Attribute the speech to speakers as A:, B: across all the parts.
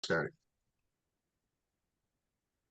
A: Started.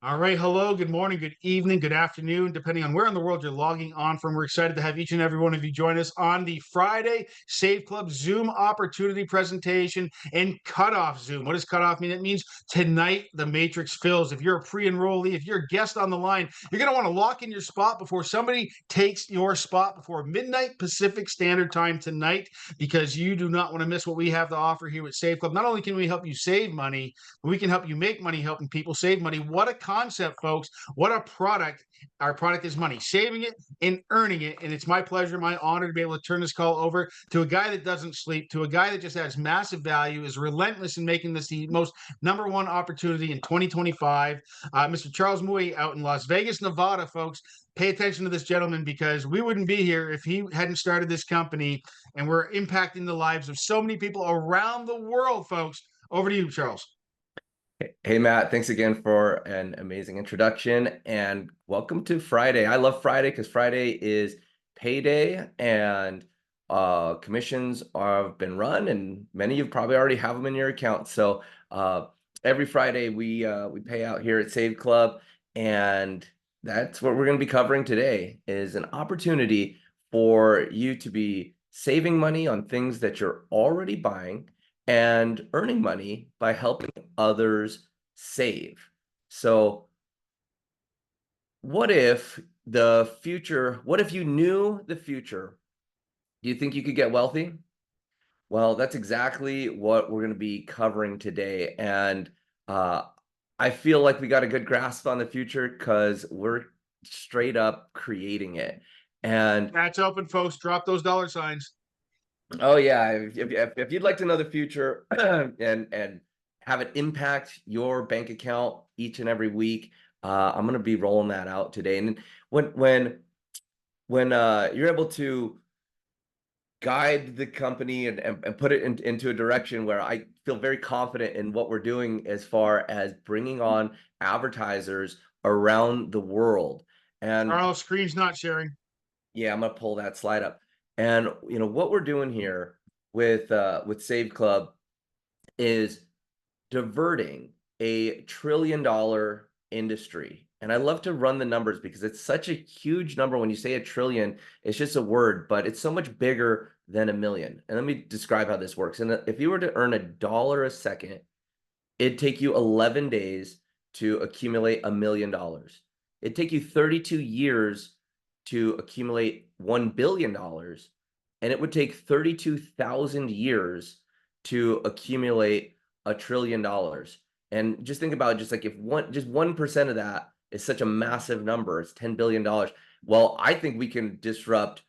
A: All right. Hello. Good morning. Good evening. Good afternoon, depending on where in the world you're logging on from. We're excited to have each and every one of you join us on the Friday Save Club Zoom opportunity presentation and cutoff Zoom. What does cutoff mean? It means tonight the matrix fills. If you're a pre-enrollee, if you're a guest on the line, you're going to want to lock in your spot before somebody takes your spot before midnight Pacific Standard Time tonight, because you do not want to miss what we have to offer here at Save Club. Not only can we help you save money, we can help you make money helping people save money. What a concept, folks. What a product. Our product is money, saving it and earning it. And it's my pleasure, my honor to be able to turn this call over to a guy that doesn't sleep, to a guy that just has massive value, is relentless in making this the most number one opportunity in 2025. Mr. Charles Mui out in Las Vegas, Nevada, folks. Pay attention to this gentleman, because we wouldn't be here if he hadn't started this company, and we're impacting the lives of so many people around the world, folks. Over to you, Charles.
B: Hey, Matt, thanks again for an amazing introduction, and welcome to Friday. I love Friday because Friday is payday, and commissions have been run, and many of you probably already have them in your account. So every Friday we pay out here at Save Club, and that's what we're going to be covering today, is an opportunity for you to be saving money on things that you're already buying and earning money by helping others save. So what if you knew the future? Do you think you could get wealthy? Well, that's exactly what we're going to be covering today. And I feel like we got a good grasp on the future because we're straight up creating it. And
A: That's open, folks. Drop those dollar signs.
B: oh yeah, if you'd like to know the future and have it impact your bank account each and every week, I'm going to be rolling that out today. And when you're able to guide the company and put it into a direction where I feel very confident in what we're doing as far as bringing on advertisers around the world. And
A: Charles, screen's not sharing.
B: yeah, I'm gonna pull that slide up. And what we're doing here with Save Club is diverting a $1 trillion industry. And I love to run the numbers because it's such a huge number. When you say a trillion, it's just a word, but it's so much bigger than a million. And let me describe how this works. And if you were to earn $1 a second, it'd take you 11 days to accumulate $1 million. It'd take you 32 years to accumulate $1 billion, and it would take 32,000 years to accumulate $1 trillion. And just think about it, just like if 1% of that is such a massive number, it's $10 billion. Well, I think we can disrupt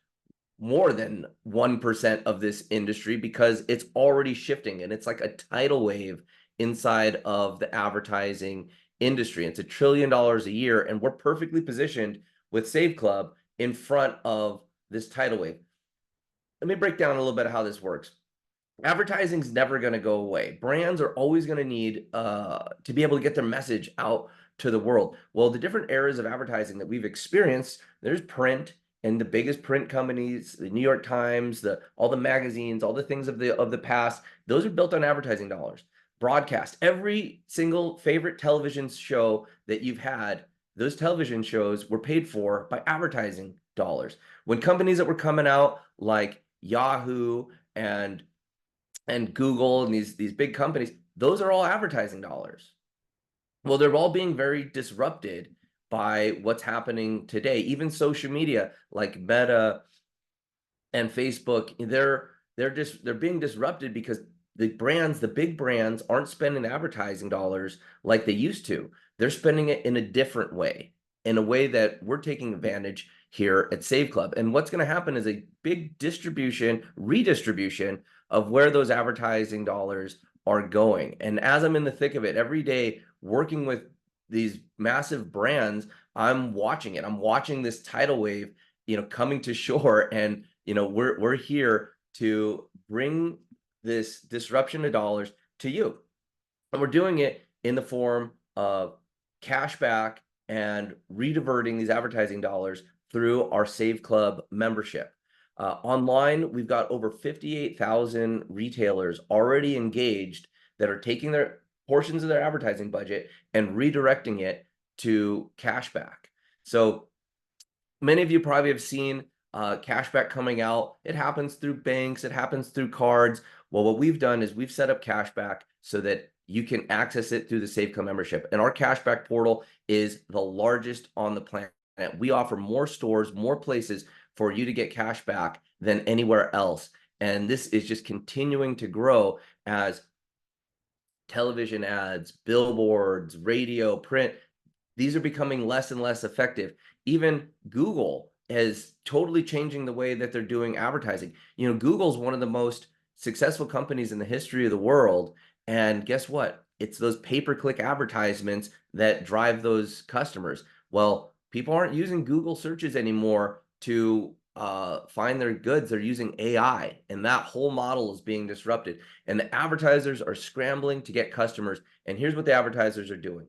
B: more than 1% of this industry because it's already shifting, and it's like a tidal wave inside of the advertising industry. It's $1 trillion a year, and we're perfectly positioned with Save Club in front of this tidal wave. Let me break down a little bit of how this works. Advertising's never going to go away. Brands are always going to need to be able to get their message out to the world. Well, the different eras of advertising that we've experienced, there's print, and the biggest print companies, the New York Times, all the magazines, all the things of the past, those are built on advertising dollars. Broadcast, every single favorite television show that you've had, those television shows were paid for by advertising dollars. When companies that were coming out like Yahoo and Google and these big companies, those are all advertising dollars. Well, they're all being very disrupted by what's happening today. Even social media like Meta and Facebook, they're being disrupted because the big brands aren't spending advertising dollars like they used to. They're spending it in a different way, in a way that we're taking advantage here at Save Club. And what's going to happen is a big redistribution of where those advertising dollars are going. And as I'm in the thick of it every day, working with these massive brands, I'm watching it. I'm watching this tidal wave, coming to shore. And, we're here to bring this disruption of dollars to you. And we're doing it in the form of cashback and rediverting these advertising dollars through our Save Club membership. Online, we've got over 58,000 retailers already engaged that are taking portions of their advertising budget and redirecting it to cashback. So many of you probably have seen cashback coming out. It happens through banks, it happens through cards. Well, what we've done is we've set up cashback so that you can access it through the Save Club membership. And our cashback portal is the largest on the planet. We offer more stores, more places for you to get cash back than anywhere else. And this is just continuing to grow as television ads, billboards, radio, print, these are becoming less and less effective. Even Google is totally changing the way that they're doing advertising. You know, Google's one of the most successful companies in the history of the world. And guess what? It's those pay-per-click advertisements that drive those customers. Well, people aren't using Google searches anymore to find their goods. They're using AI, and that whole model is being disrupted. And the advertisers are scrambling to get customers. And here's what the advertisers are doing.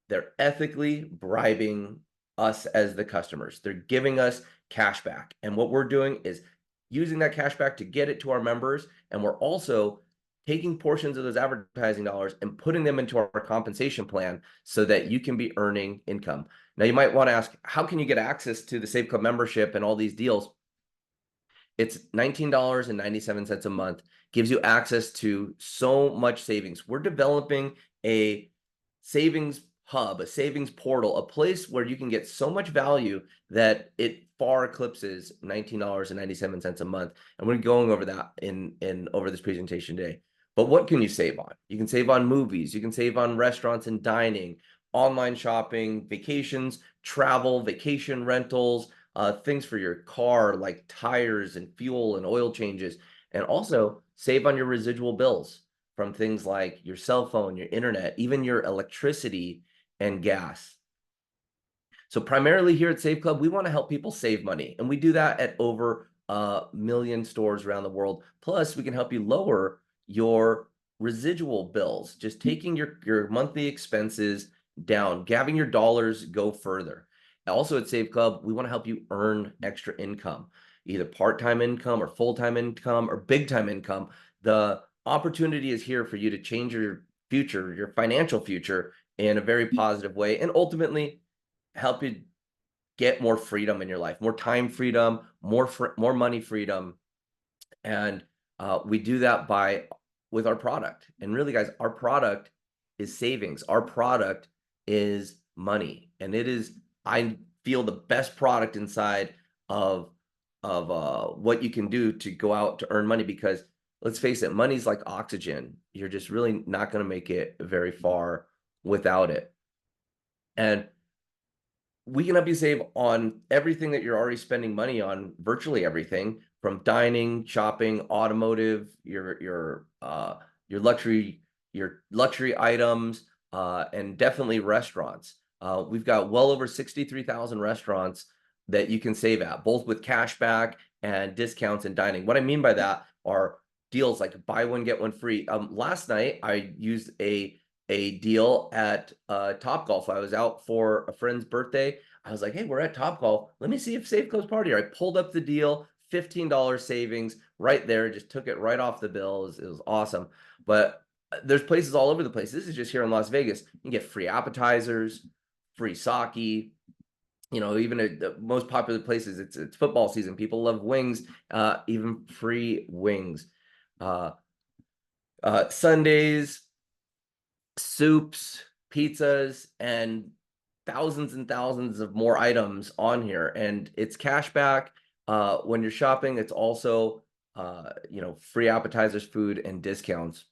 B: They're ethically bribing us as the customers. They're giving us cash back. And what we're doing is using that cash back to get it to our members. And we're also taking portions of those advertising dollars and putting them into our compensation plan so that you can be earning income. Now, you might want to ask, how can you get access to the Save Club membership and all these deals? It's $19.97 a month, gives you access to so much savings. We're developing a savings hub, a savings portal, a place where you can get so much value that it far eclipses $19.97 a month. And we're going over that in over this presentation today. But what can you save on? You can save on movies, you can save on restaurants and dining, online shopping, vacations, travel, vacation rentals, things for your car like tires and fuel and oil changes, and also save on your residual bills from things like your cell phone, your internet, even your electricity and gas. So primarily here at Save Club, we want to help people save money, and we do that at over 1 million stores around the world. Plus, we can help you lower your residual bills, just taking your monthly expenses down, having your dollars go further. Also at Save Club, we want to help you earn extra income, either part-time income or full-time income or big-time income. The opportunity is here for you to change your future, your financial future, in a very positive way, and ultimately help you get more freedom in your life, more time freedom, more money freedom. And we do that with our product. And really, guys, our product is savings. Our product is money, and it is, I feel, the best product inside of what you can do to go out to earn money. Because let's face it, money's like oxygen. You're just really not going to make it very far without it. And we can help you save on everything that you're already spending money on, virtually everything from dining, shopping, automotive, your luxury items, and definitely restaurants. We've got well over 63,000 restaurants that you can save at, both with cash back and discounts in dining. What I mean by that are deals like buy one, get one free. Last night, I used a deal at Topgolf. I was out for a friend's birthday. I was like, hey, we're at Topgolf. Let me see if Save Club's part here. I pulled up the deal, $15 savings right there. Just took it right off the bill. It was awesome. But there's places all over the place. This is just here in Las Vegas. You can get free appetizers, free sake. You know, even at the most popular places, it's football season. People love wings, even free wings. Sundays, soups, pizzas, and thousands of more items on here. And it's cash back. When you're shopping, it's also free appetizers, food, and discounts.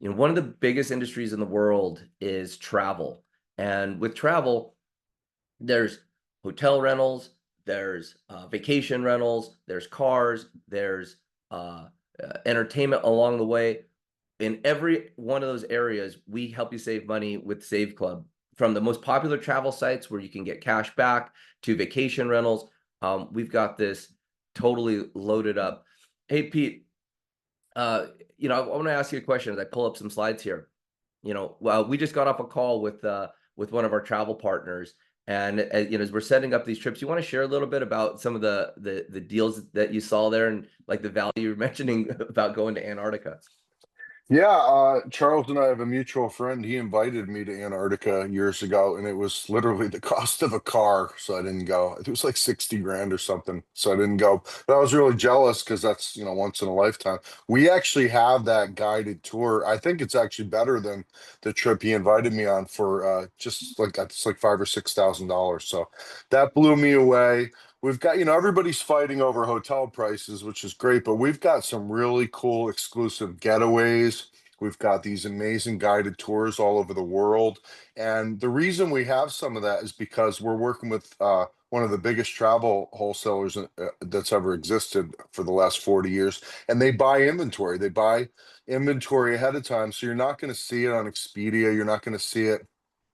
B: You know, one of the biggest industries in the world is travel. And with travel, there's hotel rentals, there's vacation rentals, there's cars, there's entertainment along the way. In every one of those areas, we help you save money with Save Club. From the most popular travel sites where you can get cash back to vacation rentals, we've got this totally loaded up. Hey, Pete, I want to ask you a question as I pull up some slides here. We just got off a call with one of our travel partners, and as we're setting up these trips, you want to share a little bit about some of the deals that you saw there and like the value you're mentioning about going to Antarctica.
C: Yeah, Charles and I have a mutual friend. He invited me to Antarctica years ago, and it was literally the cost of a car, so I didn't go. It was like 60 grand or something, so I didn't go. But I was really jealous because that's, once in a lifetime. We actually have that guided tour. I think it's actually better than the trip he invited me on for just like it's like $5,000 or $6,000. So that blew me away. We've got, everybody's fighting over hotel prices, which is great, but we've got some really cool exclusive getaways. We've got these amazing guided tours all over the world. And the reason we have some of that is because we're working with one of the biggest travel wholesalers that's ever existed for the last 40 years. And they buy inventory. They buy inventory ahead of time. So you're not going to see it on Expedia. You're not going to see it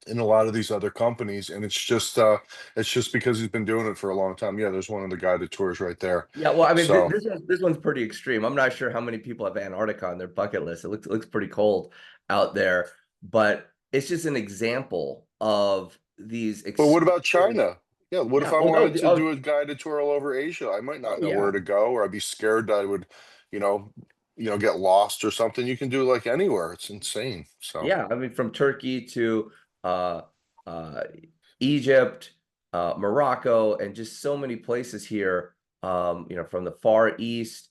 C: in a lot of these other companies, and it's just because he's been doing it for a long time. Yeah, there's one of the guided tours right there.
B: Yeah, well, I mean,
C: So,
B: this one's pretty extreme. I'm not sure how many people have Antarctica on their bucket list. It looks pretty cold out there, but it's just an example of these
C: but what
B: exclusive.
C: about China? Yeah, what if
B: Yeah.
C: I
B: Oh no.
C: wanted to do a guided tour all over Asia? I might
B: Oh
C: not know where
B: yeah.
C: to go, or I'd be scared that I would, you know, get lost or something. You can do like anywhere. It's insane. So,
B: Yeah. I mean, from Turkey to uh, uh, Egypt, Morocco, and just so many places here. From the Far East.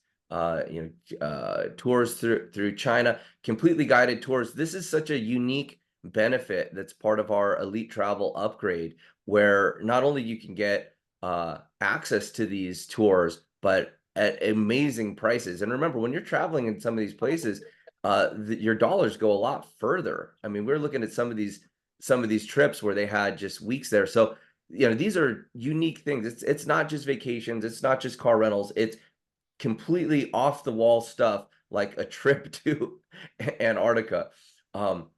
B: Tours through China, completely guided tours. This is such a unique benefit that's part of our elite travel upgrade, where not only you can get access to these tours, but at amazing prices. And remember, when you're traveling in some of these places, your dollars go a lot further. I mean, we're looking at some of these trips where they had just weeks there. So, these are unique things. It's not just vacations, it's not just car rentals, it's completely off the wall stuff like a trip to Antarctica. Um,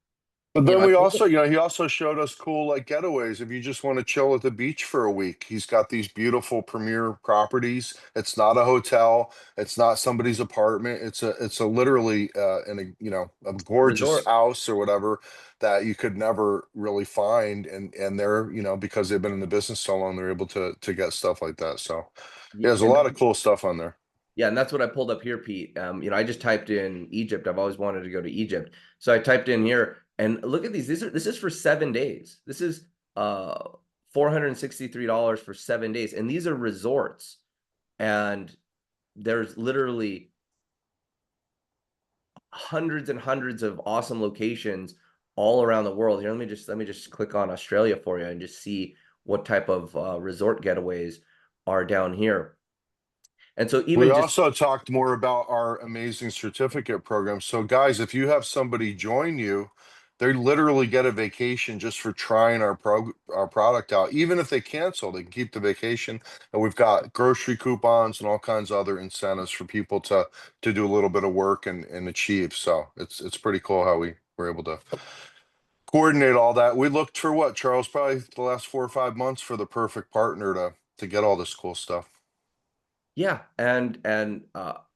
C: but then
B: I
C: we
B: pulled
C: also, he also showed us cool like getaways. If you just want to chill at the beach for a week, he's got these beautiful premier properties. It's not a hotel. It's not somebody's apartment. It's a literally in a gorgeous
B: resort.
C: house or whatever that you could never really find. And they're, because they've been in the business so long, they're able to get stuff like that. So yeah, there's a
B: And
C: lot of cool stuff on there.
B: yeah, and that's what I pulled up here, Pete. I just typed in Egypt. I've always wanted to go to Egypt. So I typed in here and look at these. This is for 7 days. This is $463 for 7 days. And these are resorts. And there's literally hundreds and hundreds of awesome locations all around the world. Here, let me just click on Australia for you and just see what type of resort getaways are down here. And so
C: We
B: even just
C: also talked more about our amazing certificate program. So, guys, if you have somebody join you, they literally get a vacation just for trying our product out. Even if they cancel, they can keep the vacation. And we've got grocery coupons and all kinds of other incentives for people to do a little bit of work and achieve. So it's pretty cool how we were able to coordinate all that. We looked for what, Charles, probably the last 4 or 5 months for the perfect partner to get all this cool stuff.
B: Yeah, and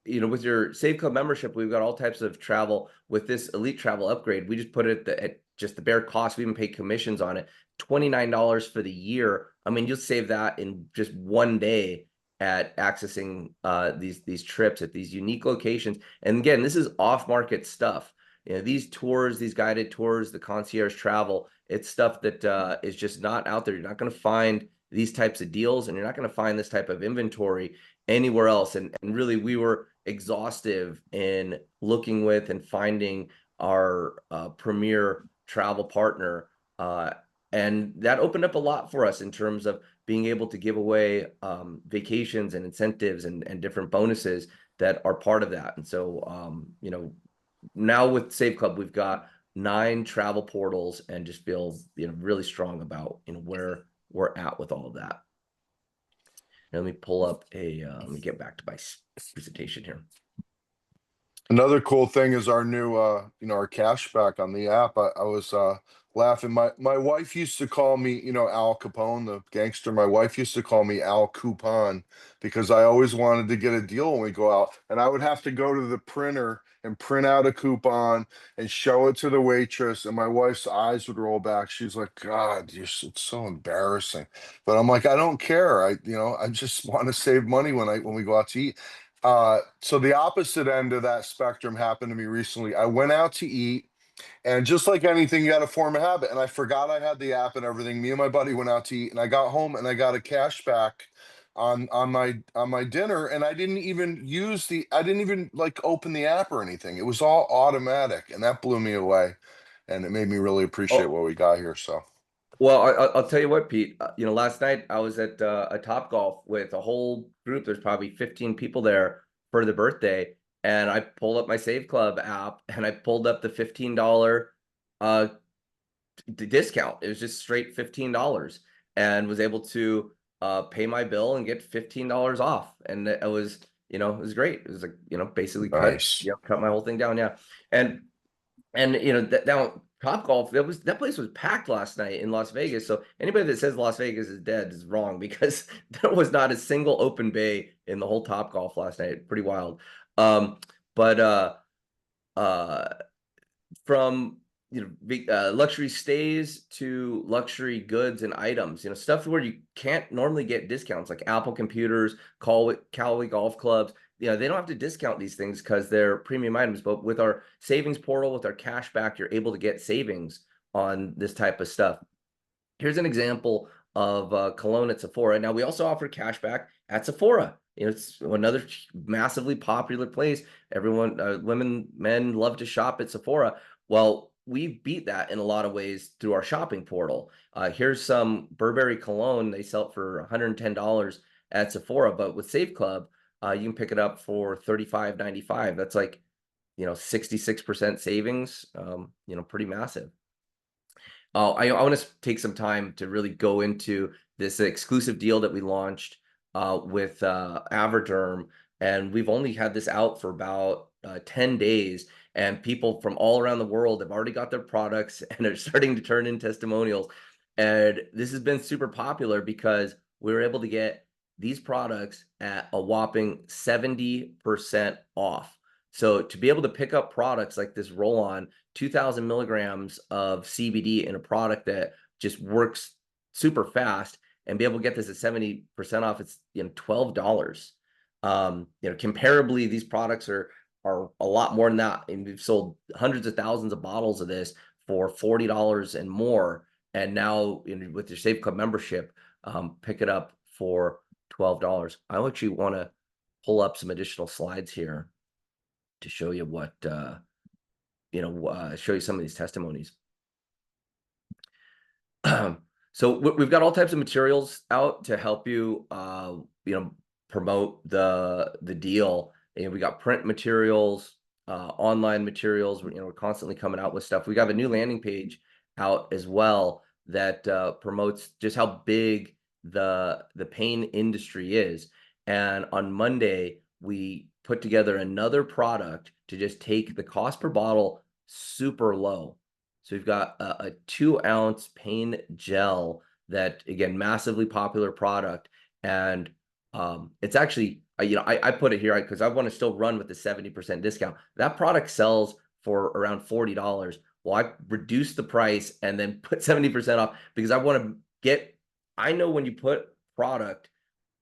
B: with your Save Club membership, we've got all types of travel with this Elite Travel upgrade. We just put it at just the bare cost. We even pay commissions on it. $29 for the year. I mean, you'll save that in just one day at accessing these trips at these unique locations. And again, this is off-market stuff. These tours, these guided tours, the concierge travel, it's stuff that is just not out there. You're not going to find these types of deals, and you're not going to find this type of inventory anywhere else. And really, we were exhaustive in looking with and finding our premier travel partner. And that opened up a lot for us in terms of being able to give away vacations and incentives and different bonuses that are part of that. And so, now with Save Club, we've got 9 travel portals and just feel, really strong about, where we're at with all of that. Let me pull up let me get back to my presentation here.
C: Another cool thing is our new our cashback on the app. I was laughing. My wife used to call me, Al Capone, the gangster. My wife used to call me Al Coupon because I always wanted to get a deal when we go out. And I would have to go to the printer and print out a coupon and show it to the waitress. And my wife's eyes would roll back. She's like, God, it's so embarrassing. But I'm like, I don't care. I just want to save money when we go out to eat. So the opposite end of that spectrum happened to me recently. I went out to eat, and just like anything, you got to form a habit. And I forgot I had the app and everything. Me and my buddy went out to eat, and I got home and I got a cash back on my dinner, and I didn't even I didn't even like open the app or anything. It was all automatic, and that blew me away, and it made me really appreciate
B: Oh,
C: what we got here. So
B: well, I'll tell you what, Pete. Last night I was at a Top Golf with a whole group. There's probably 15 people there for the birthday, and I pulled up my Save Club app and I pulled up the $15 discount. It was just straight $15, and was able to pay my bill and get $15 off. And it was, it was great. It was like, basically
C: nice.
B: cut my whole thing down. Yeah. And that down Top Golf, that place was packed last night in Las Vegas. So anybody that says Las Vegas is dead is wrong, because there was not a single open bay in the whole Top Golf last night. Pretty wild. But from luxury stays to luxury goods and items, stuff where you can't normally get discounts, like Apple computers, Callaway golf clubs. They don't have to discount these things because they're premium items. But with our savings portal, with our cash back, you're able to get savings on this type of stuff. Here's an example of cologne at Sephora. Now, we also offer cash back at Sephora. It's another massively popular place. Everyone, women, men love to shop at Sephora. Well, we beat that in a lot of ways through our shopping portal. Here's some Burberry cologne. They sell it for $110 at Sephora, but with Save Club, you can pick it up for $35.95. That's like, 66% savings. Pretty massive. I want to take some time to really go into this exclusive deal that we launched with Avaderm, and we've only had this out for about 10 days, and people from all around the world have already got their products and are starting to turn in testimonials. And this has been super popular because we were able to get these products at a whopping 70% off. So to be able to pick up products like this roll-on, 2,000 milligrams of CBD in a product that just works super fast, and be able to get this at 70% off, it's $12. Comparably, these products are a lot more than that, and we've sold hundreds of thousands of bottles of this for $40 and more. And now with your Save Club membership, pick it up for $12. I actually want to pull up some additional slides here to show you what show you some of these testimonies. So we've got all types of materials out to help you promote the deal. And we got print materials, online materials. We're constantly coming out with stuff. We got a new landing page out as well that promotes just how big the pain industry is. And on Monday, we put together another product to just take the cost per bottle super low. So we've got a 2-ounce pain gel that, again, massively popular product. And it's actually, I put it here because I want to still run with the 70% discount. That product sells for around $40. Well, I reduced the price and then put 70% off because I want to I know when you put product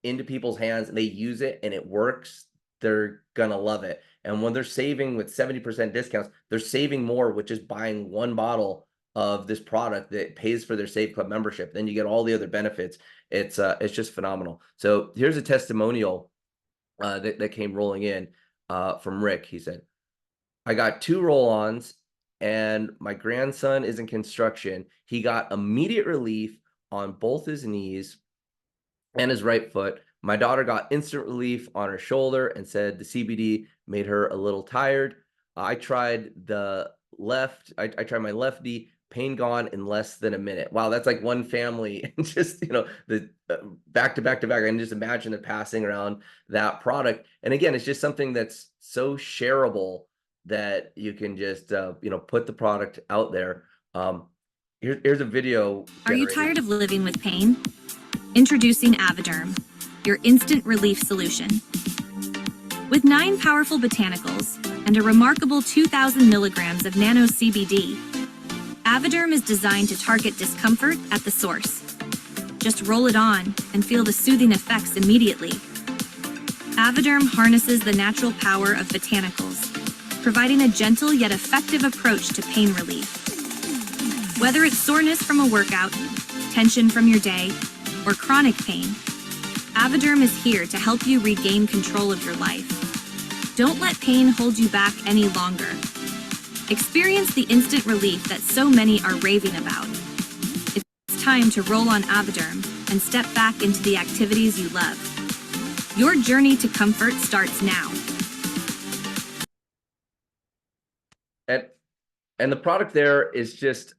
B: into people's hands and they use it and it works, they're going to love it. And when they're saving with 70% discounts, they're saving more with just buying one bottle of this product that pays for their Save Club membership. Then you get all the other benefits. It's just phenomenal. So here's a testimonial that came rolling in from Rick. He said, I got 2 roll-ons and my grandson is in construction. He got immediate relief on both his knees and his right foot. My daughter got instant relief on her shoulder and said the CBD made her a little tired. I tried I tried my left knee, pain gone in less than a minute. Wow, that's like one family, and just the back to back to back. I can just imagine it passing around that product. And again, it's just something that's so shareable that you can just put the product out there. Here's a video.
D: Are you tired of living with pain? Introducing Avaderm, your instant relief solution. With 9 powerful botanicals and a remarkable 2,000 milligrams of nano CBD, Avaderm is designed to target discomfort at the source. Just roll it on and feel the soothing effects immediately. Avoderm harnesses the natural power of botanicals, providing a gentle yet effective approach to pain relief. Whether it's soreness from a workout, tension from your day, or chronic pain, Avoderm is here to help you regain control of your life. Don't let pain hold you back any longer. Experience the instant relief that so many are raving about. It's time to roll on Avoderm and step back into the activities you love. Your journey to comfort starts now.
B: And the product there is just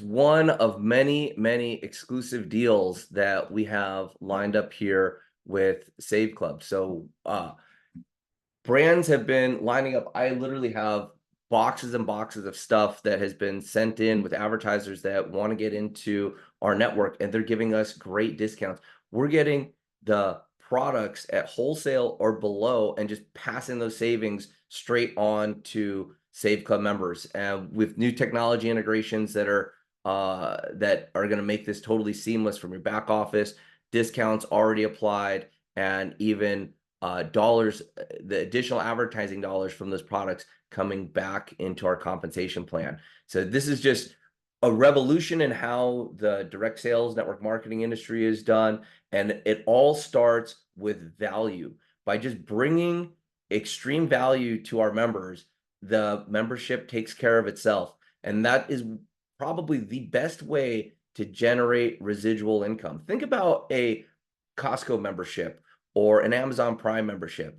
B: one of many exclusive deals that we have lined up here with Save Club. So brands have been lining up. I literally have boxes and boxes of stuff that has been sent in with advertisers that want to get into our network, and they're giving us great discounts. We're getting the products at wholesale or below and just passing those savings straight on to Save Club members, and with new technology integrations that are going to make this totally seamless from your back office, discounts already applied, and even dollars, the additional advertising dollars from those products coming back into our compensation plan. So this is just a revolution in how the direct sales network marketing industry is done. And it all starts with value. By just bringing extreme value to our members, the membership takes care of itself. And that is probably the best way to generate residual income. Think about a Costco membership or an Amazon Prime membership.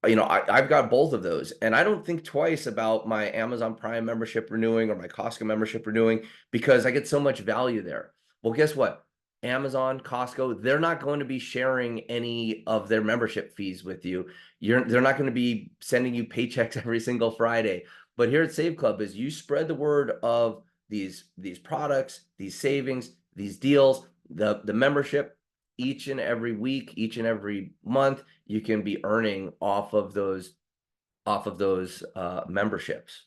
B: You know, I've got both of those, and I don't think twice about my Amazon Prime membership renewing or my Costco membership renewing because I get so much value there. Well, guess what? Amazon, Costco, they're not going to be sharing any of their membership fees with you. They're not going to be sending you paychecks every single Friday. But here at Save Club, as you spread the word of these products, these savings, these deals, the membership, each and every week, each and every month, you can be earning off of those memberships.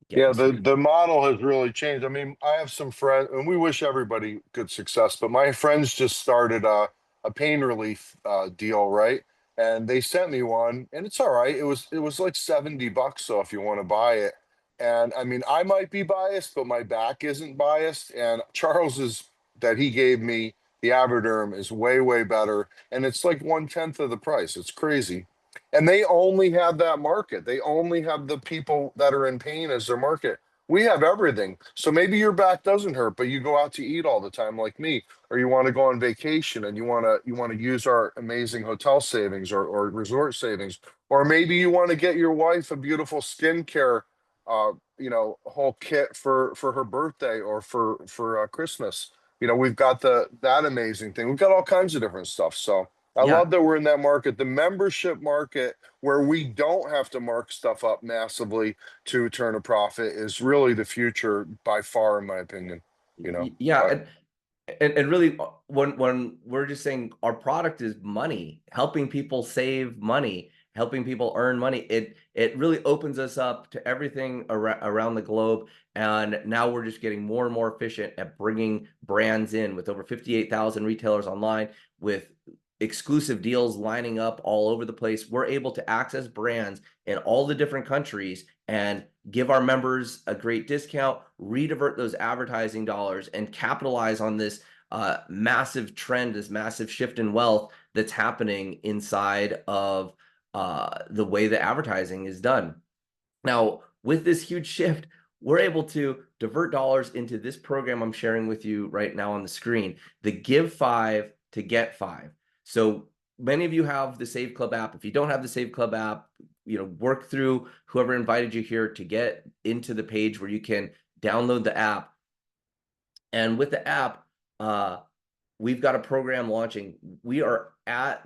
C: Yeah, the model has really changed. I mean, I have some friends, and we wish everybody good success, but my friends just started a pain relief deal, right? And they sent me one, and it's all right. It was like $70, so if you want to buy it. And I mean, I might be biased, but my back isn't biased. And Charles's that he gave me, the Avoderm, is way better, and it's like 1/10 of the price. It's crazy. And they only have that market. They only have the people that are in pain as their market. We have everything. So maybe your back doesn't hurt, but you go out to eat all the time like me, or you want to go on vacation and you want to use our amazing hotel savings or resort savings, or maybe you want to get your wife a beautiful skincare whole kit for her birthday or for Christmas. You know, we've got that amazing thing. We've got all kinds of different stuff. So I love that we're in that market, the membership market, where we don't have to mark stuff up massively to turn a profit, is really the future by far, in my opinion. You know,
B: yeah, and really, when we're just saying our product is money, helping people save money, helping people earn money, it really opens us up to everything around the globe. And now we're just getting more and more efficient at bringing brands in, with over 58,000 retailers online, with exclusive deals lining up all over the place. We're able to access brands in all the different countries and give our members a great discount, redivert those advertising dollars, and capitalize on this massive trend, this massive shift in wealth that's happening inside of the way that advertising is done. Now, with this huge shift, we're able to divert dollars into this program I'm sharing with you right now on the screen, the Give 5 to Get 5. So many of you have the Save Club app. If you don't have the Save Club app, work through whoever invited you here to get into the page where you can download the app. And with the app, we've got a program launching. We are at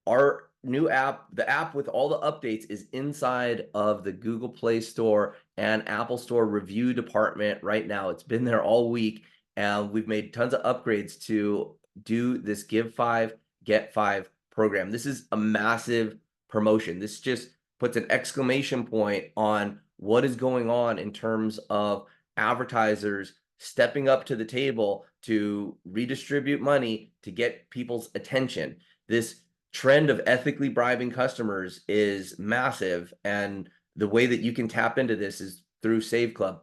B: our new app. The app with all the updates is inside of the Google Play Store and Apple Store review department right now. It's been there all week, and we've made tons of upgrades to do this Give 5, Get 5 program. This is a massive promotion. This just puts an exclamation point on what is going on in terms of advertisers stepping up to the table to redistribute money to get people's attention. This trend of ethically bribing customers is massive, and the way that you can tap into this is through Save Club.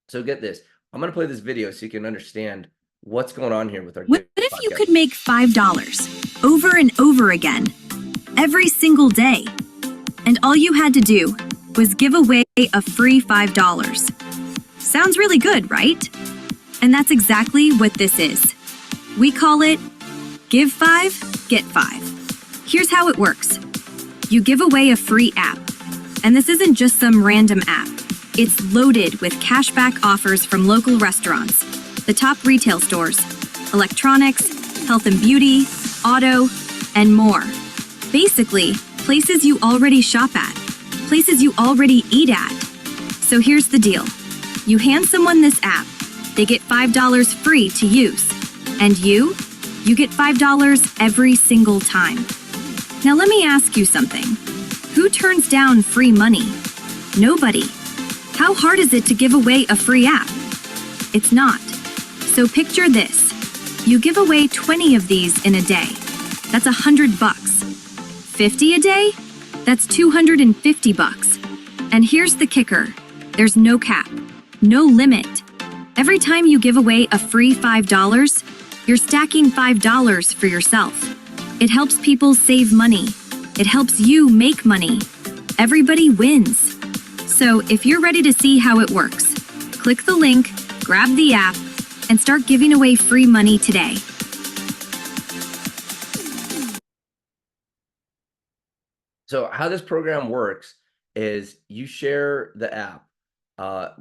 B: So get this, I'm going to play this video so you can understand what's going on here with our
D: What if you could make $5 over and over again, every single day, and all you had to do was give away a free $5? Sounds really good, right? And that's exactly what this is. We call it Give 5, Get 5. Here's how it works. You give away a free app, and this isn't just some random app. It's loaded with cashback offers from local restaurants, the top retail stores, electronics, health and beauty, auto, and more. Basically, places you already shop at, places you already eat at. So here's the deal. You hand someone this app, they get $5 free to use. And you get $5 every single time. Now let me ask you something. Who turns down free money? Nobody. How hard is it to give away a free app? It's not. So picture this. You give away 20 of these in a day. That's $100. 50 a day? That's $250. And here's the kicker. There's no cap, no limit. Every time you give away a free $5, you're stacking $5 for yourself. It helps people save money. It helps you make money. Everybody wins. So if you're ready to see how it works, click the link, grab the app, and start giving away free money today.
B: So how this program works is you share the app.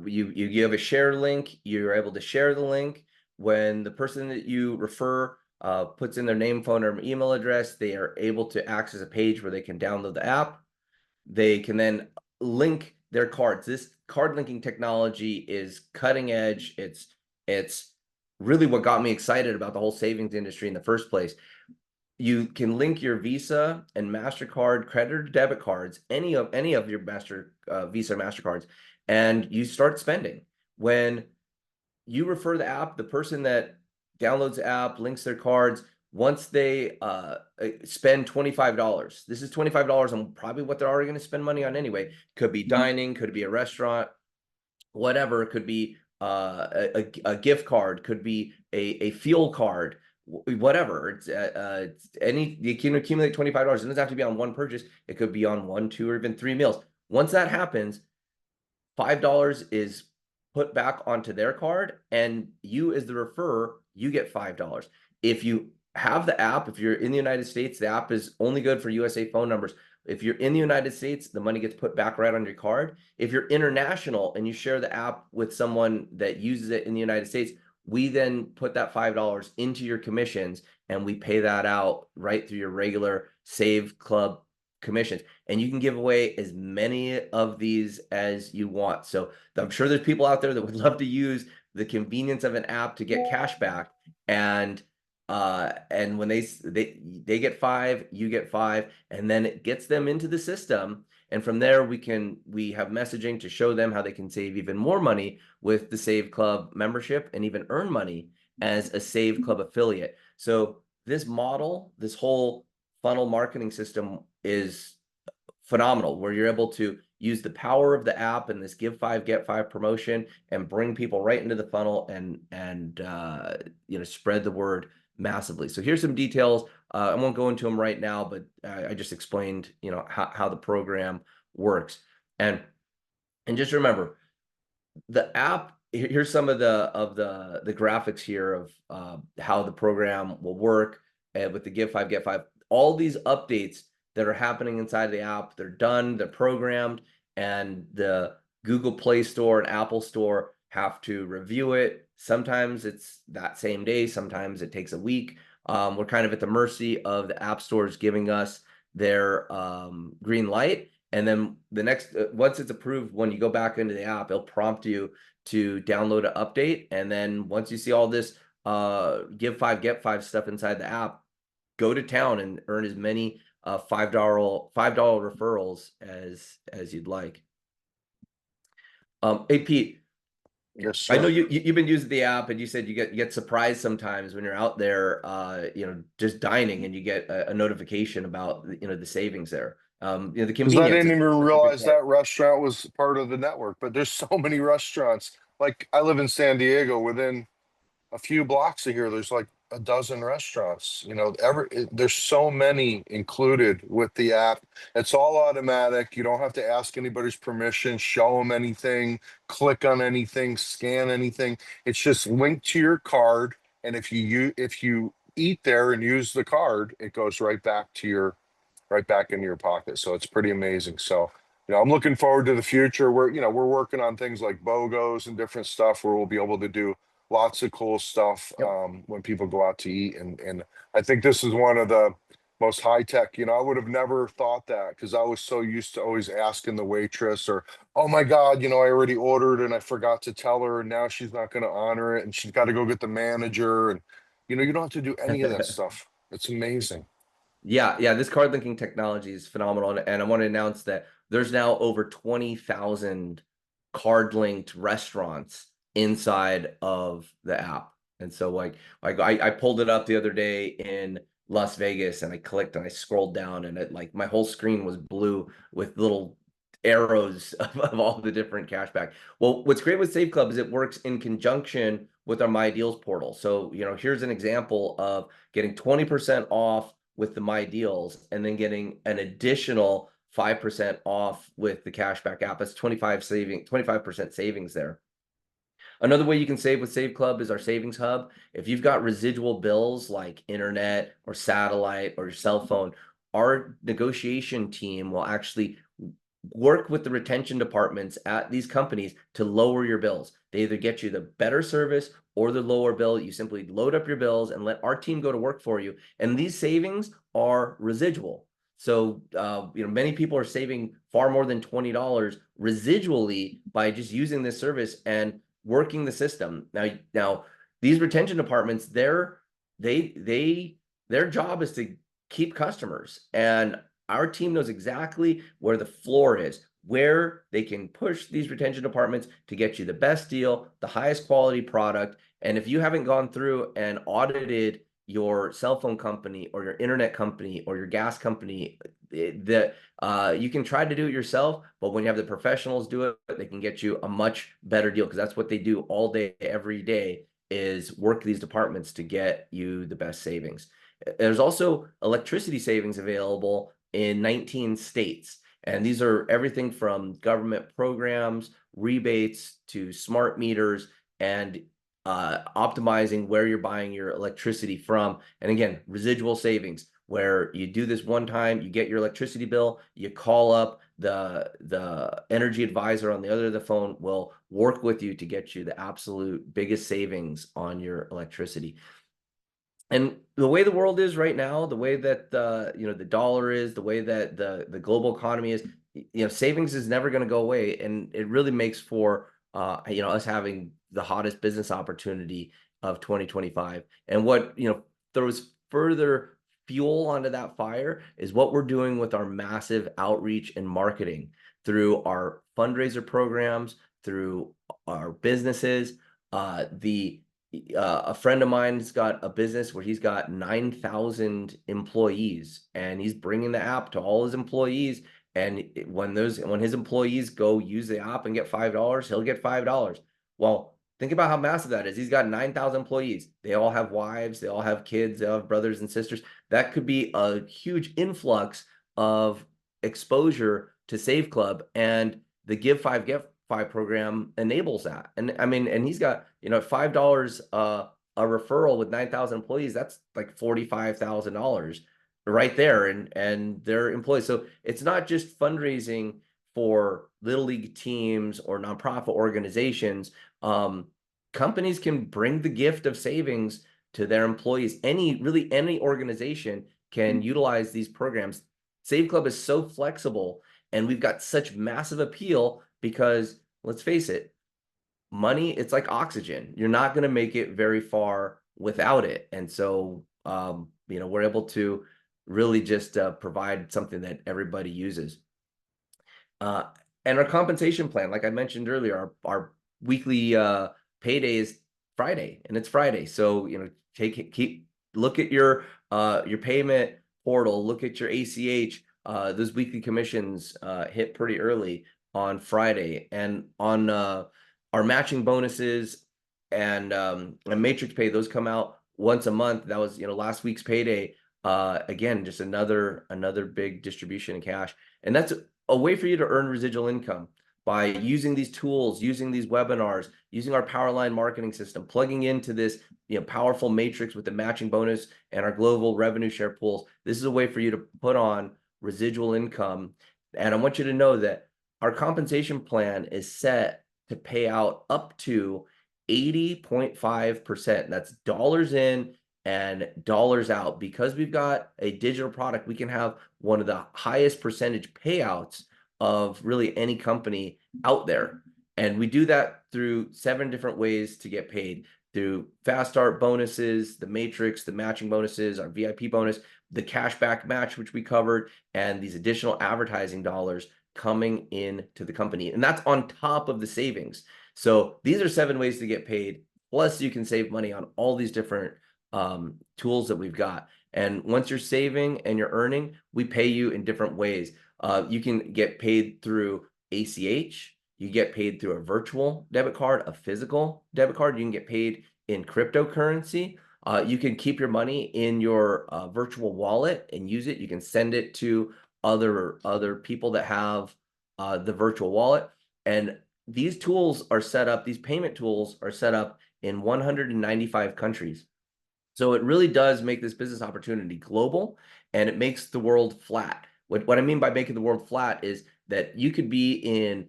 B: You give a share link. You're able to share the link. When the person that you refer puts in their name, phone, or email address, they are able to access a page where they can download the app. They can then link their cards. This card linking technology is cutting edge. It's really what got me excited about the whole savings industry in the first place. You can link your Visa and MasterCard credit or debit cards, any of your Visa or MasterCards, and you start spending. When you refer the app, the person that downloads the app, links their cards, once they spend $25, this is $25 on probably what they're already going to spend money on anyway. Could be dining, could be a restaurant, whatever. It could be a gift card, could be a fuel card, whatever. It's you can accumulate $25. It doesn't have to be on one purchase. It could be on 1, 2, or even 3 meals. Once that happens, $5 is put back onto their card, and you as the referrer, you get $5. If you have the app, if you're in the United States, the app is only good for USA phone numbers. If you're in the United States, the money gets put back right on your card. If you're international and you share the app with someone that uses it in the United States, we then put that $5 into your commissions, and we pay that out right through your regular Save Club commissions. And you can give away as many of these as you want. So I'm sure there's people out there that would love to use the convenience of an app to get cash back. And when they get 5, you get 5, and then it gets them into the system. And from there, we have messaging to show them how they can save even more money with the Save Club membership, and even earn money as a Save Club affiliate. So this model, this whole funnel marketing system is phenomenal, where you're able to use the power of the app and this Give 5, Get 5 promotion and bring people right into the funnel and spread the word massively. So here's some details. I won't go into them right now, but I just explained, how the program works. And just remember, the app. Here's some of the graphics here of how the program will work with the Give 5, Get 5. All these updates that are happening inside of the app, they're done, they're programmed, and the Google Play Store and Apple Store have to review it. Sometimes it's that same day, sometimes it takes a week. We're kind of at the mercy of the app stores giving us their green light. And then the next, once it's approved, when you go back into the app, it'll prompt you to download an update. And then once you see all this Give 5, Get 5 stuff inside the app, go to town and earn as many $5 referrals as you'd like. Hey Pete,
C: Yes,
B: I know
C: sir.
B: you've been using the app, and you said you get surprised sometimes when you're out there, just dining, and you get a notification about the savings there. The
C: Because I
B: convenience
C: didn't
B: is
C: even
B: such a big
C: realize
B: part.
C: that restaurant was part of the network. But there's so many restaurants. Like I live in San Diego. Within a few blocks of here, there's like a dozen restaurants. There's so many included with the app. It's all automatic. You don't have to ask anybody's permission, show them anything, click on anything, scan anything. It's just linked to your card, and if you eat there and use the card, it goes right back into your pocket. So it's pretty amazing. So, I'm looking forward to the future. We're working on things like BOGOs and different stuff where we'll be able to do lots of cool stuff
B: Yep.
C: when people go out to eat. And I think this is one of the most high tech. I would have never thought that because I was so used to always asking the waitress or, oh my God, I already ordered and I forgot to tell her and now she's not going to honor it and she's got to go get the manager. And, you don't have to do any of that stuff. It's amazing.
B: Yeah, this card linking technology is phenomenal, and I want to announce that there's now over 20,000 card linked restaurants inside of the app. And so like I pulled it up the other day in Las Vegas, and I clicked and I scrolled down, and it like my whole screen was blue with little arrows of all the different cashback. Well, what's great with Save Club is it works in conjunction with our My Deals portal. So, here's an example of getting 20% off with the My Deals, and then getting an additional 5% off with the cashback app. That's 25% savings there. Another way you can save with Save Club is our savings hub. If you've got residual bills like internet or satellite or your cell phone, our negotiation team will actually work with the retention departments at these companies to lower your bills. They either get you the better service or the lower bill. You simply load up your bills and let our team go to work for you. And these savings are residual. So, many people are saving far more than $20 residually by just using this service and working the system. Now these retention departments, their job is to keep customers, and our team knows exactly where the floor is, where they can push these retention departments to get you the best deal, the highest quality product. And if you haven't gone through and audited your cell phone company or your internet company or your gas company, you can try to do it yourself, but when you have the professionals do it, they can get you a much better deal, because that's what they do all day, every day, is work these departments to get you the best savings. There's also electricity savings available in 19 states. And these are everything from government programs, rebates, to smart meters, and optimizing where you're buying your electricity from. And again, residual savings, where you do this one time, you get your electricity bill, you call up the energy advisor on the other end of the phone, will work with you to get you the absolute biggest savings on your electricity. And the way the world is right now, the way that the dollar is, the way that the global economy is, savings is never going to go away, and it really makes for us having the hottest business opportunity of 2025. And what throws further fuel onto that fire is what we're doing with our massive outreach and marketing through our fundraiser programs, through our businesses. A friend of mine's got a business where he's got 9,000 employees, and he's bringing the app to all his employees. And when his employees go use the app and get $5, he'll get $5. Well, think about how massive that is. He's got 9,000 employees. They all have wives, they all have kids, they all have brothers and sisters. That could be a huge influx of exposure to Save Club, and the Give 5 Get 5 program enables that. And I mean, and he's got, $5 a referral with 9,000 employees. That's like $45,000 right there, and their employees. So it's not just fundraising for little league teams or nonprofit organizations. Companies can bring the gift of savings to their employees. Any organization can utilize these programs. Save Club is so flexible, and we've got such massive appeal because, let's face it, money, it's like oxygen. You're not going to make it very far without it. And so, we're able to really just provide something that everybody uses. And our compensation plan, like I mentioned earlier, our weekly payday is Friday, and it's Friday. So, look at your payment portal, look at your ACH. Those weekly commissions hit pretty early on Friday, and on our matching bonuses and Matrix Pay, those come out once a month. That was last week's payday. Again, just another big distribution in cash, and that's a way for you to earn residual income by using these tools, using these webinars, using our Powerline marketing system, plugging into this powerful matrix with the matching bonus and our global revenue share pools. This is a way for you to put on residual income. And I want you to know that our compensation plan is set to pay out up to 80.5%. That's dollars in and dollars out. Because we've got a digital product, we can have one of the highest percentage payouts of really any company out there. And we do that through 7 different ways to get paid: through fast start bonuses, the matrix, the matching bonuses, our VIP bonus, the cashback match, which we covered, and these additional advertising dollars coming in to the company. And that's on top of the savings. So these are 7 ways to get paid. Plus you can save money on all these different tools that we've got. And once you're saving and you're earning, we pay you in different ways. You can get paid through ACH. You get paid through a virtual debit card, a physical debit card. You can get paid in cryptocurrency. You can keep your money in your virtual wallet and use it. You can send it to other people that have the virtual wallet. And these tools are set up, these payment tools are set up in 195 countries. So it really does make this business opportunity global, and it makes the world flat. What I mean by making the world flat is that you could be in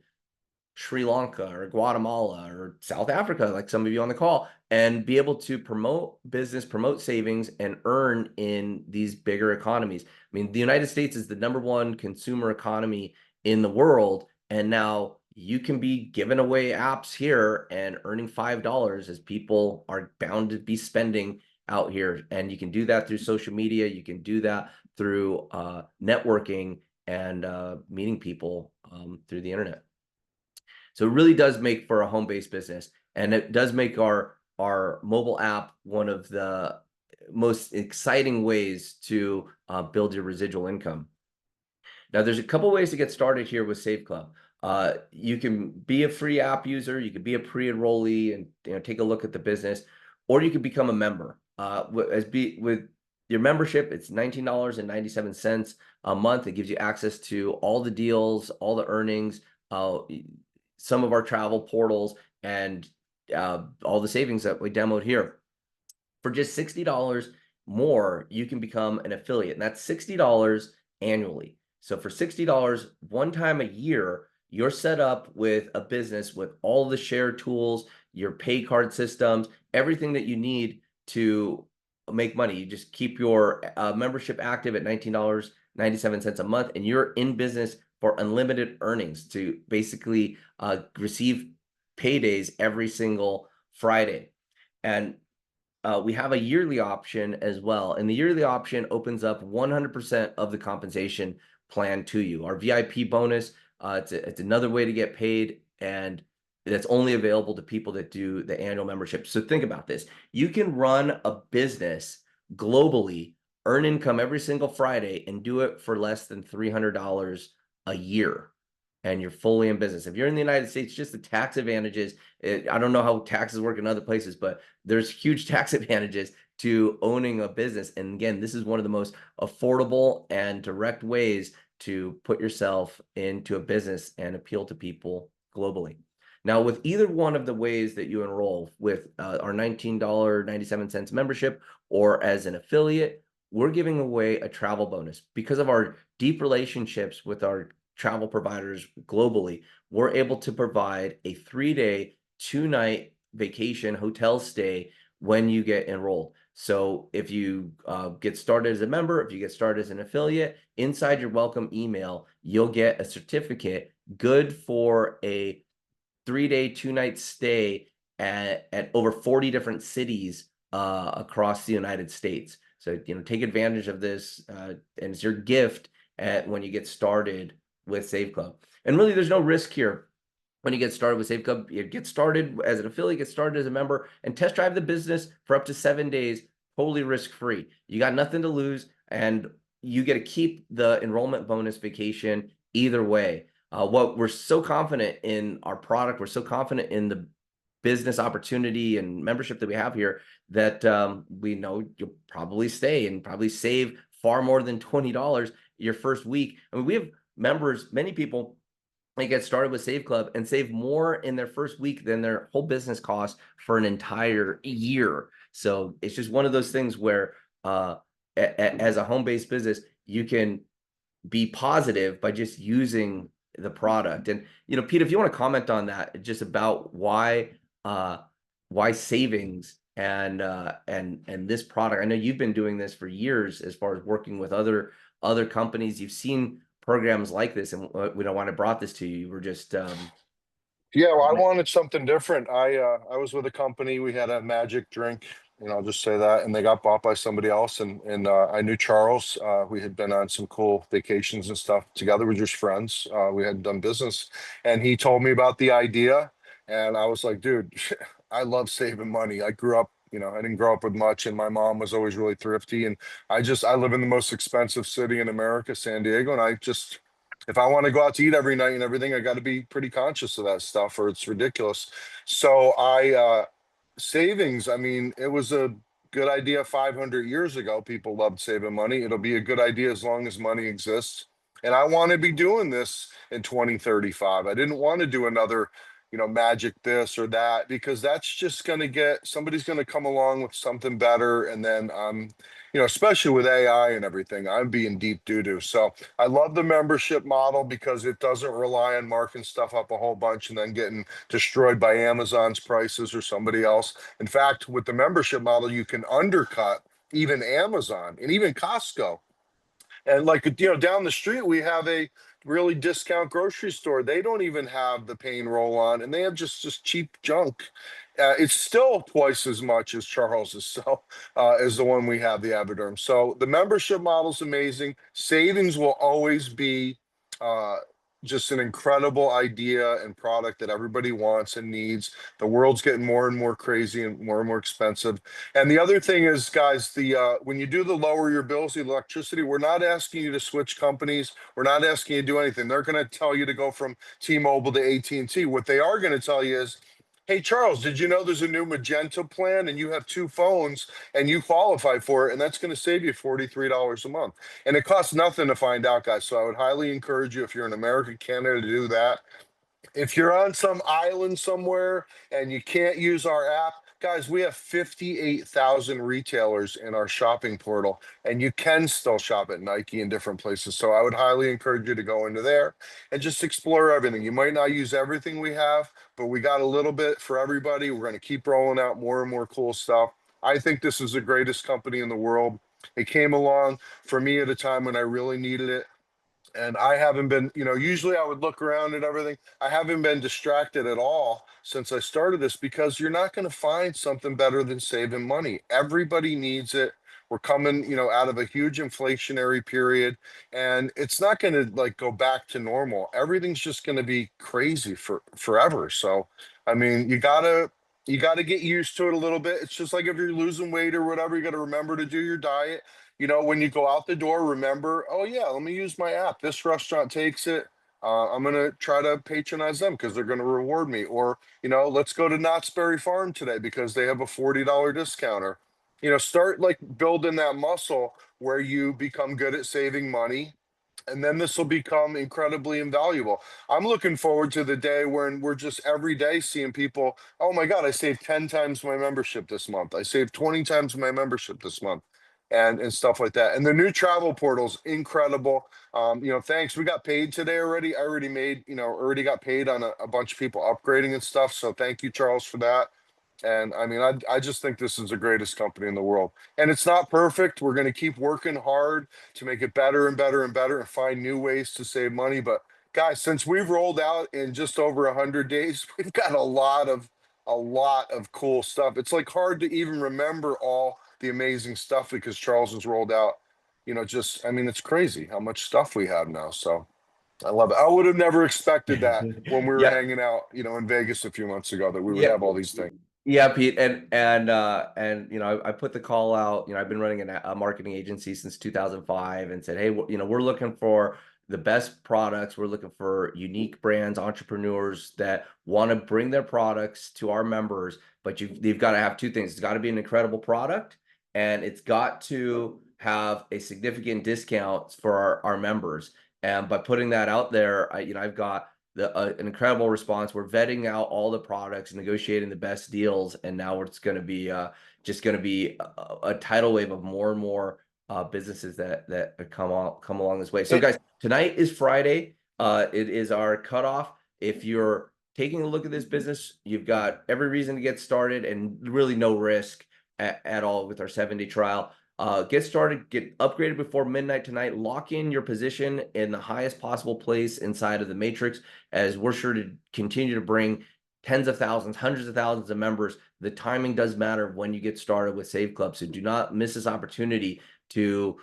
B: Sri Lanka or Guatemala or South Africa, like some of you on the call, and be able to promote business, promote savings, and earn in these bigger economies. I mean, the United States is the #1 consumer economy in the world, and now you can be giving away apps here and earning $5 as people are bound to be spending out here. And you can do that through social media. You can do that through networking and meeting people through the internet. So it really does make for a home-based business, and it does make our mobile app one of the most exciting ways to build your residual income. Now, there's a couple ways to get started here with Save Club. You can be a free app user, you could be a pre-enrollee and take a look at the business, or you could become a member. With your membership, it's $19.97 a month. It gives you access to all the deals, all the earnings, some of our travel portals, and all the savings that we demoed here. For just $60 more, you can become an affiliate, and that's $60 annually. So for $60 one time a year, you're set up with a business with all the share tools, your pay card systems, everything that you need to make money. You just keep your membership active at $19.97 a month, and you're in business for unlimited earnings to basically receive paydays every single Friday. And we have a yearly option as well. And the yearly option opens up 100% of the compensation plan to you. Our VIP bonus, it's another way to get paid, and that's only available to people that do the annual membership. So think about this. You can run a business globally, earn income every single Friday, and do it for less than $300 a year, and you're fully in business. If you're in the United States, just the tax advantages, I don't know how taxes work in other places, but there's huge tax advantages to owning a business. And again, this is one of the most affordable and direct ways to put yourself into a business and appeal to people globally. Now, with either one of the ways that you enroll, with our $19.97 membership or as an affiliate, we're giving away a travel bonus. Because of our deep relationships with our travel providers globally, we're able to provide a 3-day, 2-night vacation hotel stay when you get enrolled. So if you get started as a member, if you get started as an affiliate, inside your welcome email, you'll get a certificate good for a 3-day, 2-night stay at over 40 different cities across the United States. So, take advantage of this, and it's your gift when you get started with Save Club. And really, there's no risk here. when you get started with Save Club. You get started as an affiliate, get started as a member, and test drive the business for up to 7 days, totally risk-free. You got nothing to lose, and you get to keep the enrollment bonus vacation either way. What we're so confident in our product, we're so confident in the business opportunity and membership that we have here, that we know you'll probably stay and probably save far more than $20 your first week. I mean, we have members, many people, they get started with Save Club and save more in their first week than their whole business costs for an entire year. So it's just one of those things where as a home-based business, you can be positive by just using the product. And, you know, Pete, if you want to comment on that, just about why savings and this product. I know you've been doing this for years as far as working with other companies. You've seen programs like this, and we don't want to brought this to you. You were just
C: Yeah, well, I wanted something different. I was with a company. We had a magic drink, and I'll just say that, and they got bought by somebody else. And I knew Charles. We had been on some cool vacations and stuff together. We were just friends. We had done business, and he told me about the idea, and I was like, dude, I love saving money. I grew up, you know, I didn't grow up with much, and my mom was always really thrifty. And I live in the most expensive city in America, San Diego, and if I want to go out to eat every night and everything, I got to be pretty conscious of that stuff, or it's ridiculous. So savings, I mean, it was a good idea 500 years ago. People loved saving money. It'll be a good idea as long as money exists. And I want to be doing this in 2035. I didn't want to do another, you know, magic this or that, because that's just going to somebody's going to come along with something better. And then, you know, especially with AI and everything, I'm being deep doo-doo. So I love the membership model because it doesn't rely on marking stuff up a whole bunch and then getting destroyed by Amazon's prices or somebody else. In fact, with the membership model, you can undercut even Amazon and even Costco. And like, you know, down the street, we have a really discount grocery store. They don't even have the pain roll on, and they have just cheap junk. It's still twice as much as Charles's, so as the one we have, the Avoderm. So the membership model is amazing. Savings will always be just an incredible idea and product that everybody wants and needs. The world's getting more and more crazy and more expensive. And the other thing is, guys, when you do the lower your bills, the electricity, we're not asking you to switch companies. We're not asking you to do anything. They're going to tell you to go from T-Mobile to AT&T. What they are going to tell you is, hey, Charles, did you know there's a new Magenta plan and you have 2 phones and you qualify for it, and that's going to save you $43 a month. And it costs nothing to find out, guys. So I would highly encourage you, if you're in America, Canada, to do that. If you're on some island somewhere and you can't use our app, guys, we have 58,000 retailers in our shopping portal, and you can still shop at Nike in different places. So I would highly encourage you to go into there and just explore everything. You might not use everything we have, but we got a little bit for everybody. We're going to keep rolling out more and more cool stuff. I think this is the greatest company in the world. It came along for me at a time when I really needed it. And I haven't been, you know, usually I would look around at everything. I haven't been distracted at all since I started this, because you're not going to find something better than saving money. Everybody needs it. We're coming, you know, out of a huge inflationary period, and it's not going to like go back to normal. Everything's just going to be crazy for forever. So, I mean, you gotta get used to it a little bit. It's just like if you're losing weight or whatever, you got to remember to do your diet. You know, when you go out the door, remember, oh yeah, let me use my app. This restaurant takes it. I'm going to try to patronize them because they're going to reward me. Or, you know, let's go to Knott's Berry Farm today because they have a $40 discount. Or, you know, start like building that muscle where you become good at saving money. And then this will become incredibly invaluable. I'm looking forward to the day when we're just every day seeing people, oh my God, I saved 10 times my membership this month. I saved 20 times my membership this month. And stuff like that. And the new travel portal's incredible. You know, thanks. We got paid today already. I already made, you know, already got paid on a bunch of people upgrading and stuff. So thank you, Charles, for that. And I mean, I just think this is the greatest company in the world. And it's not perfect. We're going to keep working hard to make it better and better and better and find new ways to save money. But guys, since we've rolled out in just over 100 days, we've got a lot of cool stuff. It's like hard to even remember all the amazing stuff because Charles has rolled out, you know, just, I mean, it's crazy how much stuff we have now. So I love it. I would have never expected that when we were
B: Yeah.
C: hanging out, in Vegas a few months ago, that we would
B: Yeah.
C: have all these things.
B: Yeah, Pete, and I put the call out. I've been running a marketing agency since 2005, and said, hey, we're looking for the best products. We're looking for unique brands, entrepreneurs that want to bring their products to our members. But you've got to have two things. It's got to be an incredible product, and it's got to have a significant discount for our members. And by putting that out there, I've got an incredible response. We're vetting out all the products, negotiating the best deals, and now it's going to be just going to be a tidal wave of more and more businesses that come along this way. So, guys, tonight is Friday. It is our cutoff. If you're taking a look at this business, you've got every reason to get started, and really no risk at all with our 7-day trial. Get started, get upgraded before midnight tonight, lock in your position in the highest possible place inside of the matrix, as we're sure to continue to bring tens of thousands, hundreds of thousands of members. The timing does matter when you get started with Save Club. So do not miss this opportunity to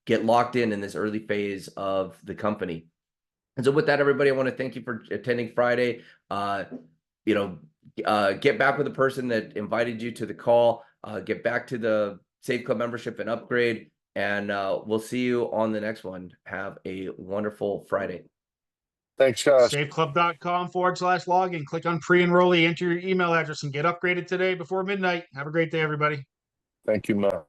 B: get locked in this early phase of the company. And so with that, everybody, I want to thank you for attending Friday. Get back with the person that invited you to the call, get back to the Save Club membership and upgrade, and we'll see you on the next one. Have a wonderful Friday.
C: Thanks, guys.
A: Saveclub.com/login. Click on pre-enrollee, enter your email address, and get upgraded today before midnight. Have a great day, everybody.
C: Thank you, Matt.